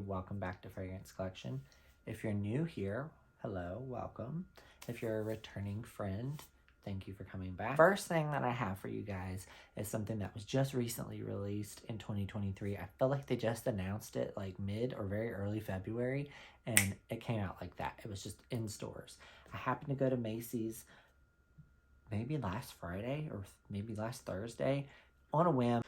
welcome back to Fragrance Collection. If you're new here, hello, welcome. If you're a returning friend, thank you for coming back. First thing that I have for you guys is something that was just recently released in 2023. I feel like they just announced it like mid or very early February, and it came out like that. It was just in stores. I happened to go to Macy's maybe last Friday or maybe last Thursday on a whim.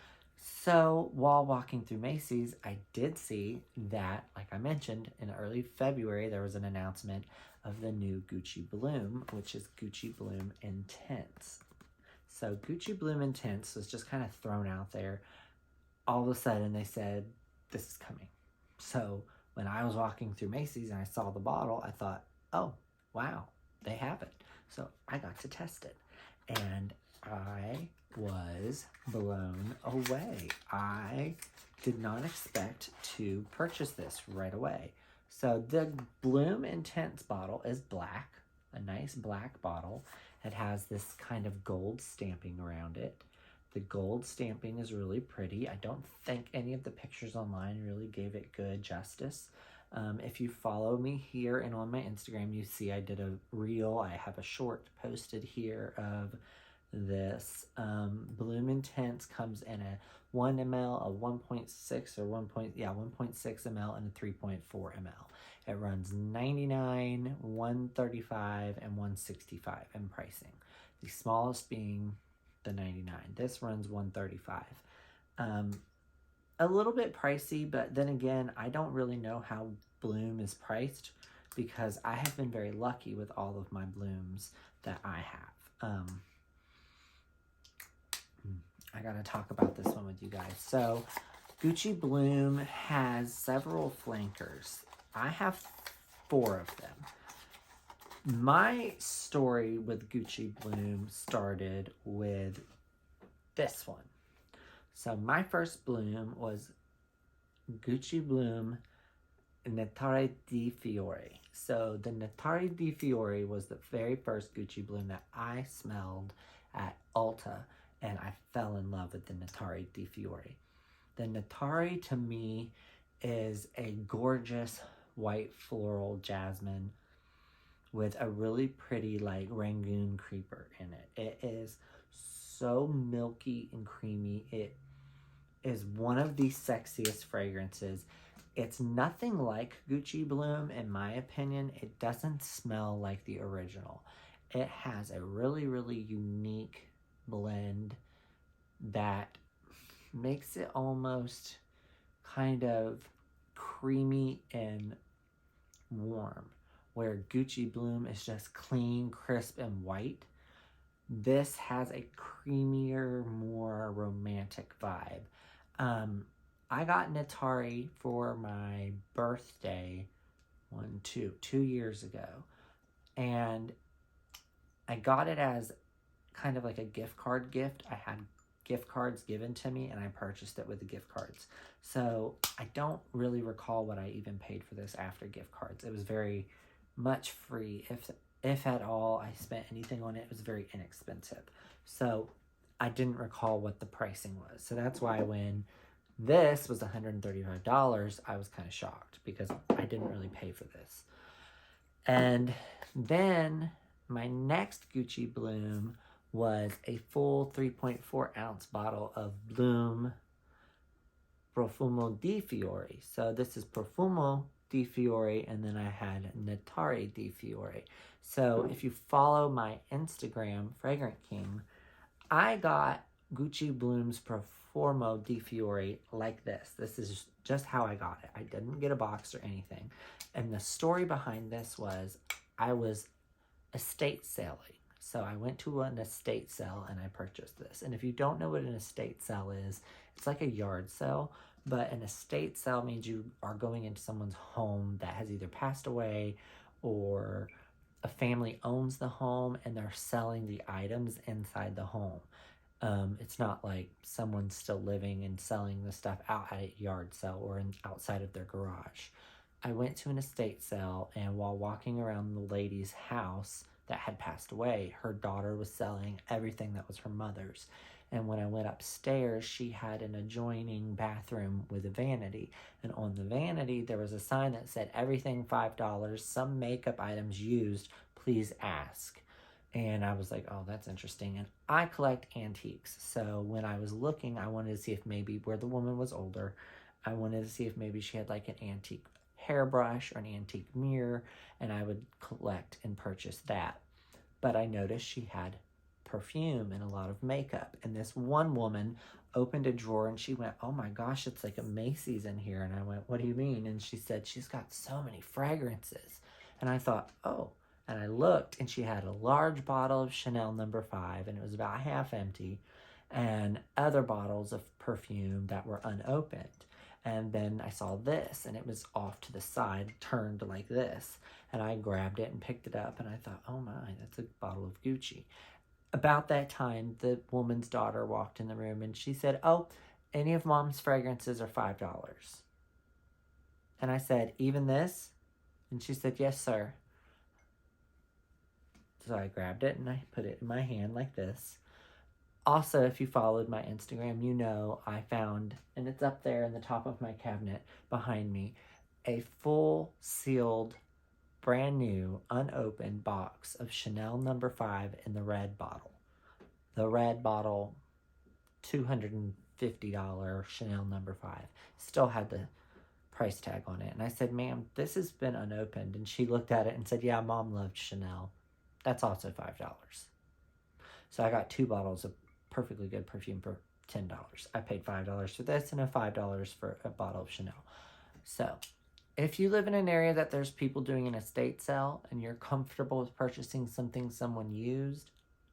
So while walking through Macy's, I did see that, like I mentioned, in early February, there was an announcement of the new Gucci Bloom, which is Gucci Bloom Intense. So Gucci Bloom Intense was just kind of thrown out there. All of a sudden, they said, this is coming. So when I was walking through Macy's and I saw the bottle, I thought, oh, wow, they have it. So I got to test it. And I was blown away. I did not expect to purchase this right away. So the Bloom Intense bottle is black, a nice black bottle. It has this kind of gold stamping around it. The gold stamping is really pretty. I don't think any of the pictures online really gave it good justice. If you follow me here and on my Instagram, you see I did a reel. I have a short posted here of this. Bloom Intense comes in a 1 ml, a 1.6 or 1.6 ml, and a 3.4 ml. It runs $99, $135, and $165 in pricing. The smallest being the $99. This runs $135. A little bit pricey, but then again, I don't really know how Bloom is priced because I have been very lucky with all of my Blooms that I have. I gotta talk about this one with you guys. So Gucci Bloom has several flankers. I have 4 of them. My story with Gucci Bloom started with this one. So my first Bloom was Gucci Bloom Netare di Fiori. So the Netare di Fiori was the very first Gucci Bloom that I smelled at Ulta, and I fell in love with the Netare di Fiori. The Netare to me is a gorgeous white floral jasmine with a really pretty like Rangoon creeper in it. It is so milky and creamy. It is one of the sexiest fragrances. It's nothing like Gucci Bloom in my opinion. It doesn't smell like the original. It has a really, really unique blend that makes it almost kind of creamy and warm, where Gucci Bloom is just clean, crisp, and white. This has a creamier, more romantic vibe. I got Netare for my birthday 2 years ago, and I got it as kind of like a gift card gift. I had gift cards given to me and I purchased it with the gift cards. So I don't really recall what I even paid for this after gift cards. It was very much free. If at all I spent anything on it, it was very inexpensive. So I didn't recall what the pricing was. So that's why when this was $135, I was kind of shocked because I didn't really pay for this. And then my next Gucci Bloom was a full 3.4 ounce bottle of Bloom Profumo di Fiori. So this is Profumo di Fiori, and then I had Netare di Fiori. So if you follow my Instagram, Fragrant King, I got Gucci Bloom's Profumo di Fiori like this. This is just how I got it. I didn't get a box or anything. And the story behind this was I was estate selling. So I went to an estate sale and I purchased this. And if you don't know what an estate sale is, it's like a yard sale, but an estate sale means you are going into someone's home that has either passed away or a family owns the home and they're selling the items inside the home. It's not like someone's still living and selling the stuff out at a yard sale or outside of their garage. I went to an estate sale, and while walking around the lady's house that had passed away, her daughter was selling everything that was her mother's. And when I went upstairs, she had an adjoining bathroom with a vanity. And on the vanity, there was a sign that said, everything $5, some makeup items used, please ask. And I was like, oh, that's interesting. And I collect antiques. So when I was looking, I wanted to see if maybe where the woman was older, I wanted to see if maybe she had like an antique hairbrush or an antique mirror, and I would collect and purchase that. But I noticed she had perfume and a lot of makeup. And this one woman opened a drawer and she went, oh my gosh, it's like a Macy's in here. And I went, what do you mean? And she said, she's got so many fragrances. And I thought, oh. And I looked and she had a large bottle of Chanel No. 5 and it was about half empty, and other bottles of perfume that were unopened. And then I saw this and it was off to the side, turned like this. And I grabbed it and picked it up and I thought, oh my, that's a bottle of Gucci. About that time, the woman's daughter walked in the room and she said, oh, any of mom's fragrances are $5. And I said, even this? And she said, yes, sir. So I grabbed it and I put it in my hand like this. Also, if you followed my Instagram, you know I found, and it's up there in the top of my cabinet behind me, a full sealed, brand new, unopened box of Chanel No. 5 in the red bottle. The red bottle, $250 Chanel No. 5. Still had the price tag on it. And I said, ma'am, this has been unopened. And she looked at it and said, yeah, mom loved Chanel. That's also $5. So I got 2 bottles of perfectly good perfume for $10. I paid $5 for this and $5 for a bottle of Chanel. So if you live in an area that there's people doing an estate sale and you're comfortable with purchasing something someone used,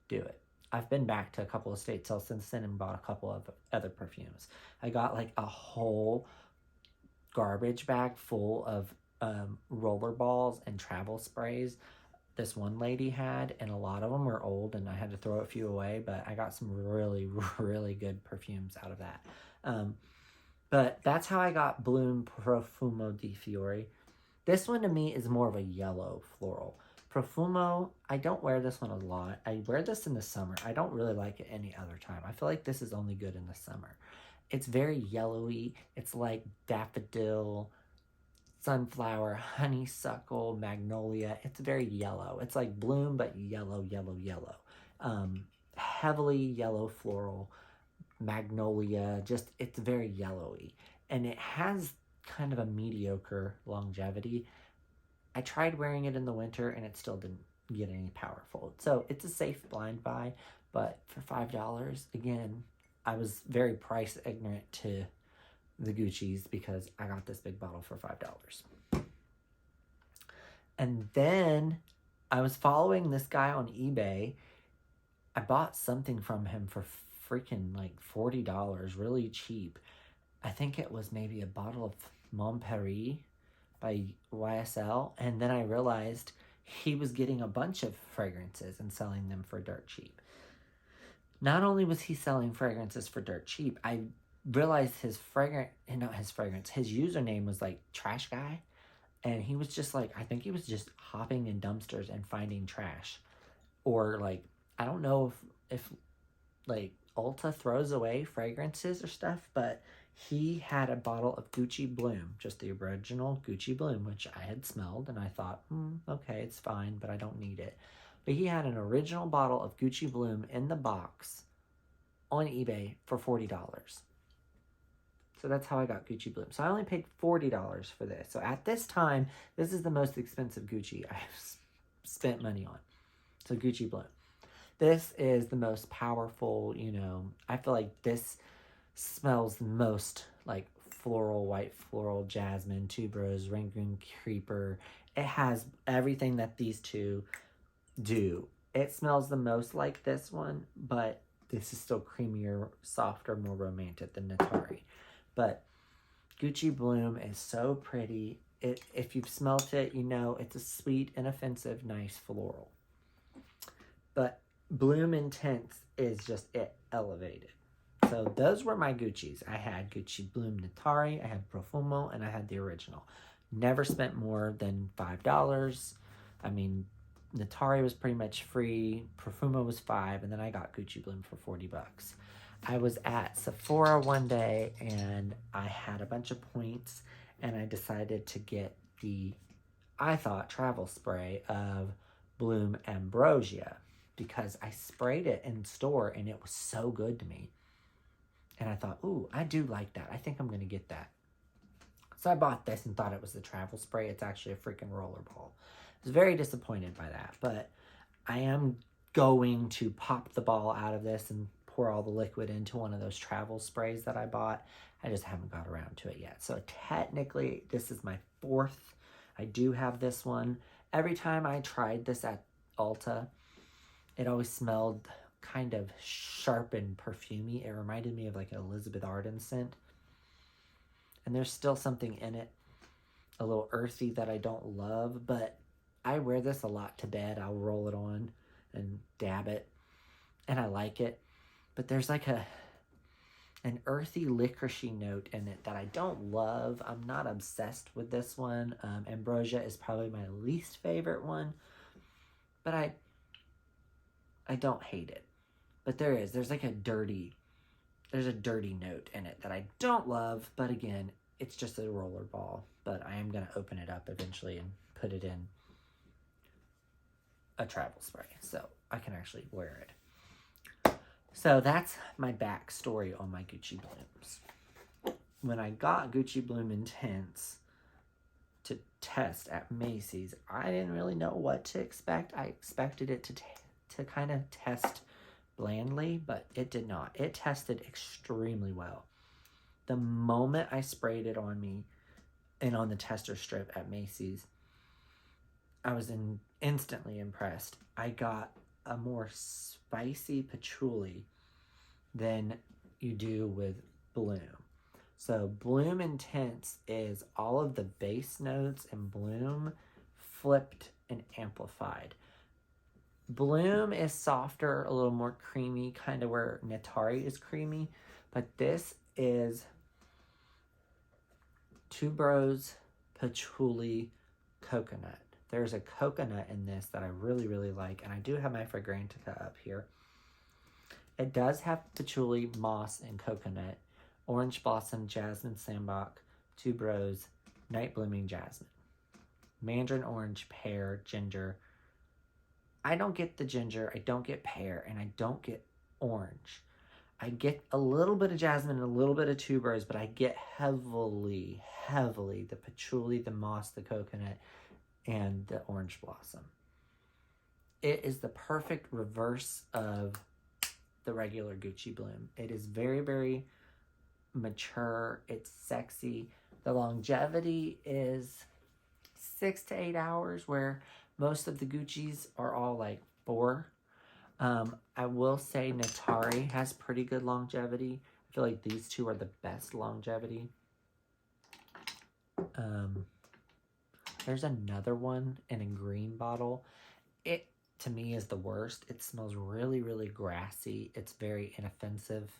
do it. I've been back to a couple of estate sales since then and bought a couple of other perfumes. I got like a whole garbage bag full of roller balls and travel sprays this one lady had, and a lot of them were old and I had to throw a few away, but I got some really, really good perfumes out of that. But that's how I got Bloom Profumo di Fiori. This one to me is more of a yellow floral. Profumo, I don't wear this one a lot. I wear this in the summer. I don't really like it any other time. I feel like this is only good in the summer. It's very yellowy. It's like daffodil, sunflower, honeysuckle, magnolia. It's very yellow. It's like bloom, but yellow, yellow, yellow. Heavily yellow floral, magnolia, just it's very yellowy. And it has kind of a mediocre longevity. I tried wearing it in the winter and it still didn't get any powerful. So it's a safe blind buy, but for $5, again, I was very price ignorant to the Gucci's because I got this big bottle for $5. And then I was following this guy on eBay. I bought something from him for freaking like $40, really cheap. I think it was maybe a bottle of Montpellier by YSL. And then I realized he was getting a bunch of fragrances and selling them for dirt cheap. Not only was he selling fragrances for dirt cheap, I realized his username was like Trash Guy. And he was just like, I think he was just hopping in dumpsters and finding trash. Or like, I don't know if like Ulta throws away fragrances or stuff, but he had a bottle of Gucci Bloom, just the original Gucci Bloom, which I had smelled and I thought, okay, it's fine, but I don't need it. But he had an original bottle of Gucci Bloom in the box on eBay for $40. So that's how I got Gucci Bloom. So I only paid $40 for this. So at this time, this is the most expensive Gucci I've spent money on. So Gucci Bloom. This is the most powerful, I feel like this smells the most like floral, white floral, jasmine, tuberose, rangoon creeper. It has everything that these two do. It smells the most like this one, but this is still creamier, softer, more romantic than Natari. But Gucci Bloom is so pretty. If you've smelt it, it's a sweet, inoffensive, nice floral. But Bloom Intense is just it elevated. So those were my Gucci's. I had Gucci Bloom Natari, I had Profumo, and I had the original. Never spent more than $5. I mean, Natari was pretty much free. Profumo was $5, and then I got Gucci Bloom for $40. I was at Sephora one day and I had a bunch of points and I decided to get the, I thought, travel spray of Bloom Ambrosia because I sprayed it in store and it was so good to me. And I thought, ooh, I do like that. I think I'm going to get that. So I bought this and thought it was the travel spray. It's actually a freaking rollerball. I was very disappointed by that, but I am going to pop the ball out of this and pour all the liquid into one of those travel sprays that I bought. I just haven't got around to it yet. So technically, this is my 4th. I do have this one. Every time I tried this at Ulta, it always smelled kind of sharp and perfumey. It reminded me of like an Elizabeth Arden scent. And there's still something in it, a little earthy, that I don't love, but I wear this a lot to bed. I'll roll it on and dab it, and I like it. But there's like an earthy licoricey note in it that I don't love. I'm not obsessed with this one. Ambrosia is probably my least favorite one, but I don't hate it. But there's like a dirty note in it that I don't love, but again, it's just a roller ball. But I am going to open it up eventually and put it in a travel spray so I can actually wear it. So that's my backstory on my Gucci Blooms. When I got Gucci Bloom Intense to test at Macy's, I didn't really know what to expect. I expected it to kind of test blandly, but it did not. It tested extremely well. The moment I sprayed it on me and on the tester strip at Macy's, I was instantly impressed. I got a more spicy patchouli than you do with Bloom. So Bloom Intense is all of the base notes in Bloom flipped and amplified. Bloom is softer, a little more creamy, kind of where Natari is creamy. But this is tuberose, patchouli, coconut. There's a coconut in this that I really, really like. And I do have my Fragrantica up here. It does have patchouli, moss, and coconut. Orange blossom, jasmine sambac, tuberose, night blooming jasmine. Mandarin orange, pear, ginger. I don't get the ginger, I don't get pear, and I don't get orange. I get a little bit of jasmine and a little bit of tuberose, but I get heavily the patchouli, the moss, the coconut, and the orange blossom. It is the perfect reverse of the regular Gucci Bloom. It is very, very mature. It's sexy. The longevity is 6 to 8 hours, where most of the Gucci's are all like 4. I will say Natari has pretty good longevity. I feel like these two are the best longevity. There's another one in a green bottle. It, to me, is the worst. It smells really, really grassy. It's very inoffensive.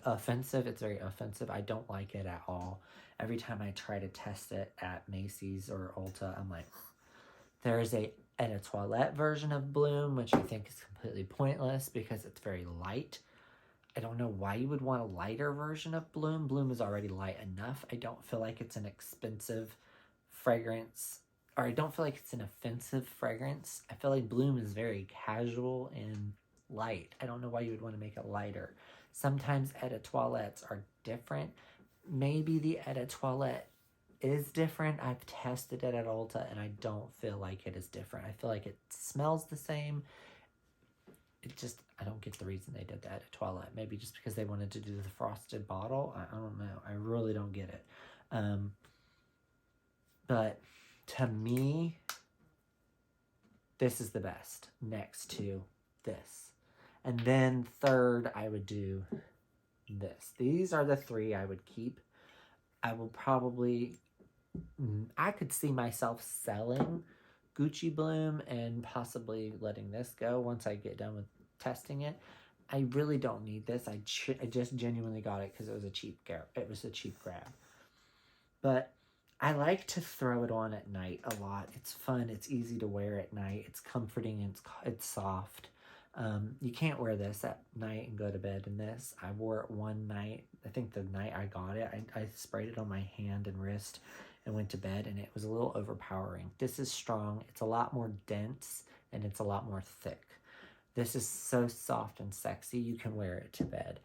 Offensive. It's very offensive. I don't like it at all. Every time I try to test it at Macy's or Ulta, I'm like, there is a toilette version of Bloom, which I think is completely pointless because it's very light. I don't know why you would want a lighter version of Bloom. Bloom is already light enough. I don't feel like it's an expensive fragrance, or I don't feel like it's an offensive fragrance. I feel like Bloom is very casual and light. I don't know why you would want to make it lighter. Sometimes eau de toilettes are different. Maybe the eau de toilette is different. I've tested it at Ulta and I don't feel like it is different. I feel like it smells the same. I don't get the reason they did that at toilette. Maybe just because they wanted to do the frosted bottle. I don't know. I really don't get it. But to me, this is the best next to this. And then third, I would do this. These are the 3 I would keep. I could see myself selling Gucci Bloom and possibly letting this go once I get done with testing it. I really don't need this. I just genuinely got it because it was a cheap grab. But I like to throw it on at night a lot. It's fun. It's easy to wear at night. It's comforting. And it's soft. You can't wear this at night and go to bed in this. I wore it one night. I think the night I got it, I sprayed it on my hand and wrist and went to bed, and it was a little overpowering. This is strong. It's a lot more dense, and it's a lot more thick. This is so soft and sexy. You can wear it to bed.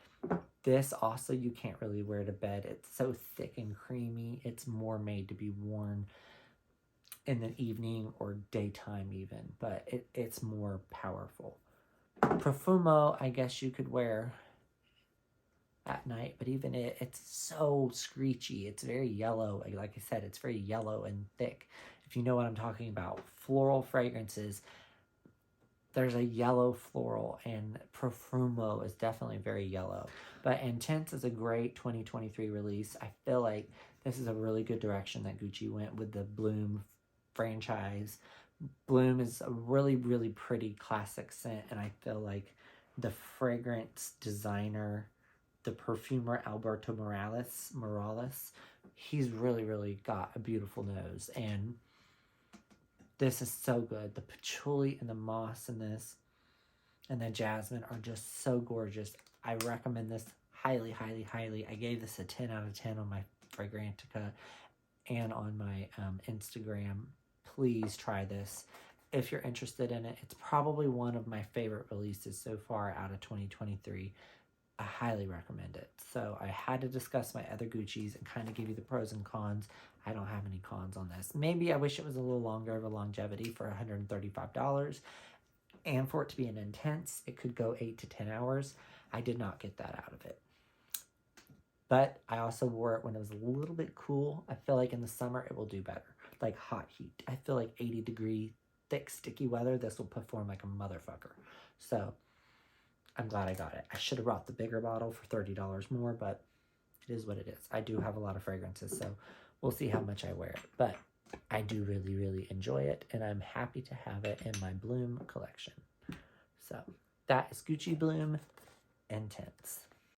This also you can't really wear to bed. It's so thick and creamy. It's more made to be worn in the evening or daytime even, but it's more powerful. Profumo, I guess you could wear at night, but even it's so screechy. It's very yellow. Like I said, it's very yellow and thick. If you know what I'm talking about, floral fragrances, there's a yellow floral, and Profumo is definitely very yellow. But Intense is a great 2023 release. I feel like this is a really good direction that Gucci went with the Bloom franchise. Bloom is a really, really pretty classic scent, and I feel like the fragrance designer, the perfumer Alberto Morales, he's really, really got a beautiful nose, and this is so good. The patchouli and the moss in this and the jasmine are just so gorgeous. I recommend this highly, highly, highly. I gave this a 10 out of 10 on my Fragrantica and on my Instagram. Please try this if you're interested in it. It's probably one of my favorite releases so far out of 2023. I highly recommend it. So I had to discuss my other Gucci's and kind of give you the pros and cons. I don't have any cons on this. Maybe I wish it was a little longer of a longevity for $135. And for it to be an Intense, it could go 8 to 10 hours. I did not get that out of it. But I also wore it when it was a little bit cool. I feel like in the summer it will do better. Like hot heat. I feel like 80-degree, thick, sticky weather, this will perform like a motherfucker. So I'm glad I got it. I should have brought the bigger bottle for $30 more, but it is what it is. I do have a lot of fragrances, so we'll see how much I wear it. But I do really, really enjoy it, and I'm happy to have it in my Bloom collection. So that is Gucci Bloom Intense.